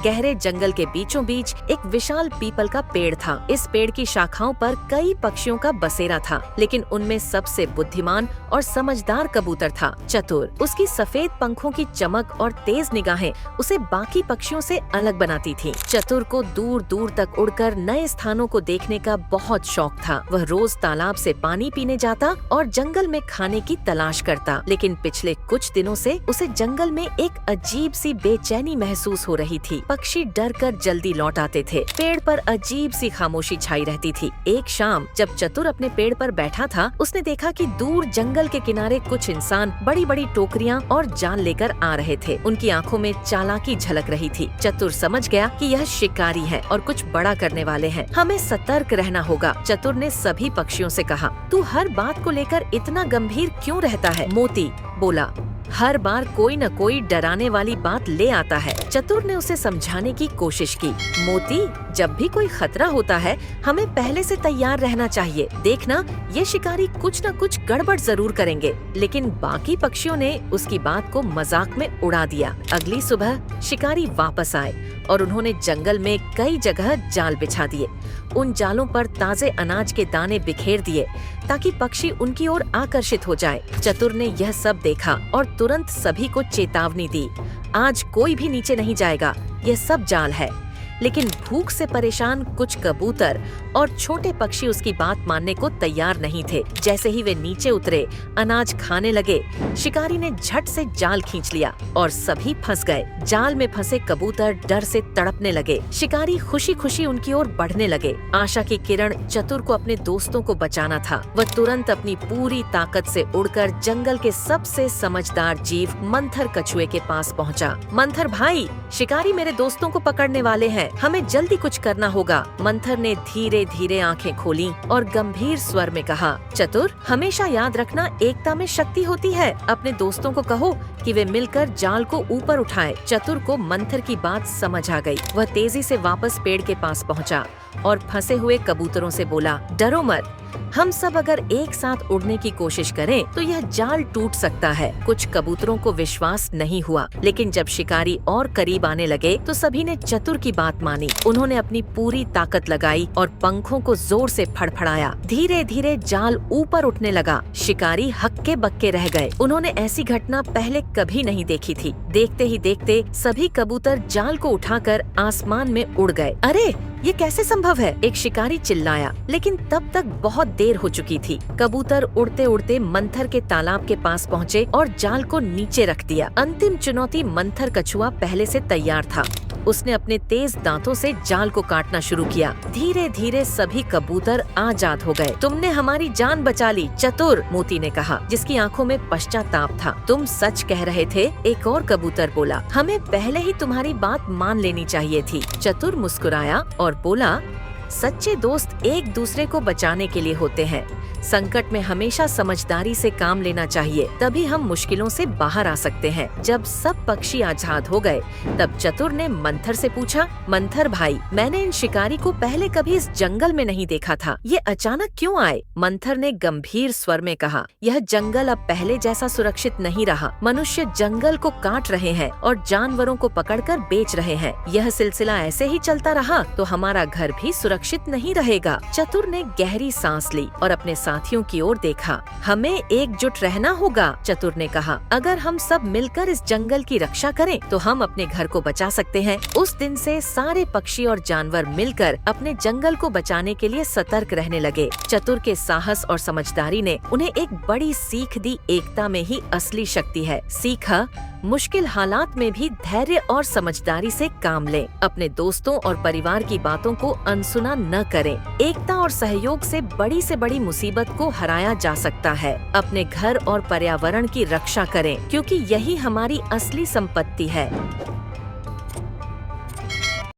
गहरे जंगल के बीचों बीच एक विशाल पीपल का पेड़ था। इस पेड़ की शाखाओं पर कई पक्षियों का बसेरा था, लेकिन उनमें सबसे बुद्धिमान और समझदार कबूतर था चतुर। उसकी सफेद पंखों की चमक और तेज निगाहें उसे बाकी पक्षियों से अलग बनाती थी। चतुर को दूर दूर तक उड़कर नए स्थानों को देखने का बहुत शौक था। वह रोज तालाब से पानी पीने जाता और जंगल में खाने की तलाश करता, लेकिन पिछले कुछ दिनों से उसे जंगल में एक अजीब सी बेचैनी महसूस हो रही थी। पक्षी डर कर जल्दी लौट आते थे। पेड़ पर अजीब सी खामोशी छाई रहती थी। एक शाम जब चतुर अपने पेड़ पर बैठा था, उसने देखा कि दूर जंगल के किनारे कुछ इंसान बड़ी बड़ी टोकरियां और जाल लेकर आ रहे थे। उनकी आंखों में चालाकी झलक रही थी। चतुर समझ गया कि यह शिकारी है और कुछ बड़ा करने वाले हैं। हमें सतर्क रहना होगा। चतुर ने सभी पक्षियों से कहा, तू हर बात को लेकर इतना गंभीर क्यों रहता है? मोती बोला, हर बार कोई न कोई डराने वाली बात ले आता है। चतुर ने उसे समझाने की कोशिश की। मोती, जब भी कोई खतरा होता है हमें पहले से तैयार रहना चाहिए। देखना, ये शिकारी कुछ न कुछ गड़बड़ जरूर करेंगे। लेकिन बाकी पक्षियों ने उसकी बात को मजाक में उड़ा दिया। अगली सुबह शिकारी वापस आए और उन्होंने जंगल में कई जगह जाल बिछा दिए। उन जालों पर ताजे अनाज के दाने बिखेर दिए ताकि पक्षी उनकी ओर आकर्षित हो जाए। चतुर ने यह सब देखा और तुरंत सभी को चेतावनी दी, आज कोई भी नीचे नहीं जाएगा, यह सब जाल है। लेकिन भूख से परेशान कुछ कबूतर और छोटे पक्षी उसकी बात मानने को तैयार नहीं थे। जैसे ही वे नीचे उतरे, अनाज खाने लगे, शिकारी ने झट से जाल खींच लिया और सभी फंस गए। जाल में फंसे कबूतर डर से तड़पने लगे। शिकारी खुशी खुशी उनकी ओर बढ़ने लगे। आशा की किरण चतुर को अपने दोस्तों को बचाना था। वह तुरंत अपनी पूरी ताकत से उड़कर जंगल के सबसे समझदार जीव मंथर कछुए के पास पहुंचा। मंथर भाई, शिकारी मेरे दोस्तों को पकड़ने वाले हैं, हमें जल्दी कुछ करना होगा। मंथर ने धीरे धीरे आंखें खोली और गंभीर स्वर में कहा, चतुर, हमेशा याद रखना, एकता में शक्ति होती है। अपने दोस्तों को कहो कि वे मिलकर जाल को ऊपर उठाएं। चतुर को मंथर की बात समझ आ गई। वह तेजी से वापस पेड़ के पास पहुंचा और फंसे हुए कबूतरों से बोला, डरो मत, हम सब अगर एक साथ उड़ने की कोशिश करें तो यह जाल टूट सकता है। कुछ कबूतरों को विश्वास नहीं हुआ, लेकिन जब शिकारी और करीब आने लगे तो सभी ने चतुर की बात मानी। उन्होंने अपनी पूरी ताकत लगाई और पंखों को जोर से फड़फड़ाया। धीरे धीरे जाल ऊपर उठने लगा। शिकारी हक्के बक्के रह गए। उन्होंने ऐसी घटना पहले कभी नहीं देखी थी। देखते ही देखते सभी कबूतर जाल को उठाकर आसमान में उड़ गए। अरे, ये कैसे संभव है? एक शिकारी चिल्लाया, लेकिन तब तक बहुत देर हो चुकी थी। कबूतर उड़ते उड़ते मंथर के तालाब के पास पहुँचे और जाल को नीचे रख दिया। अंतिम चुनौती मंथर कछुआ पहले से तैयार था। उसने अपने तेज दांतों से जाल को काटना शुरू किया। धीरे धीरे सभी कबूतर आजाद हो गए। तुमने हमारी जान बचा ली चतुर, मोती ने कहा, जिसकी आंखों में पश्चाताप था। तुम सच कह रहे थे, एक और कबूतर बोला। हमें पहले ही तुम्हारी बात मान लेनी चाहिए थी। चतुर मुस्कुराया और बोला, सच्चे दोस्त एक दूसरे को बचाने के लिए होते हैं। संकट में हमेशा समझदारी से काम लेना चाहिए, तभी हम मुश्किलों से बाहर आ सकते हैं। जब सब पक्षी आजाद हो गए, तब चतुर ने मंथर से पूछा, मंथर भाई, मैंने इन शिकारी को पहले कभी इस जंगल में नहीं देखा था, ये अचानक क्यों आए? मंथर ने गंभीर स्वर में कहा, यह जंगल अब पहले जैसा सुरक्षित नहीं रहा। मनुष्य जंगल को काट रहे हैं और जानवरों को पकड़कर बेच रहे हैं। यह सिलसिला ऐसे ही चलता रहा तो हमारा घर भी सुरक्षित नहीं रहेगा। चतुर ने गहरी सांस ली और अपने साथियों की ओर देखा। हमें एकजुट रहना होगा, चतुर ने कहा। अगर हम सब मिलकर इस जंगल की रक्षा करें तो हम अपने घर को बचा सकते हैं। उस दिन से सारे पक्षी और जानवर मिलकर अपने जंगल को बचाने के लिए सतर्क रहने लगे। चतुर के साहस और समझदारी ने उन्हें एक बड़ी सीख दी, एकता में ही असली शक्ति है। सीखा, मुश्किल हालात में भी धैर्य और समझदारी से काम लें। अपने दोस्तों और परिवार की बातों को अनसुना न करें। एकता और सहयोग से बड़ी मुसीबत को हराया जा सकता है। अपने घर और पर्यावरण की रक्षा करें, क्योंकि यही हमारी असली संपत्ति है।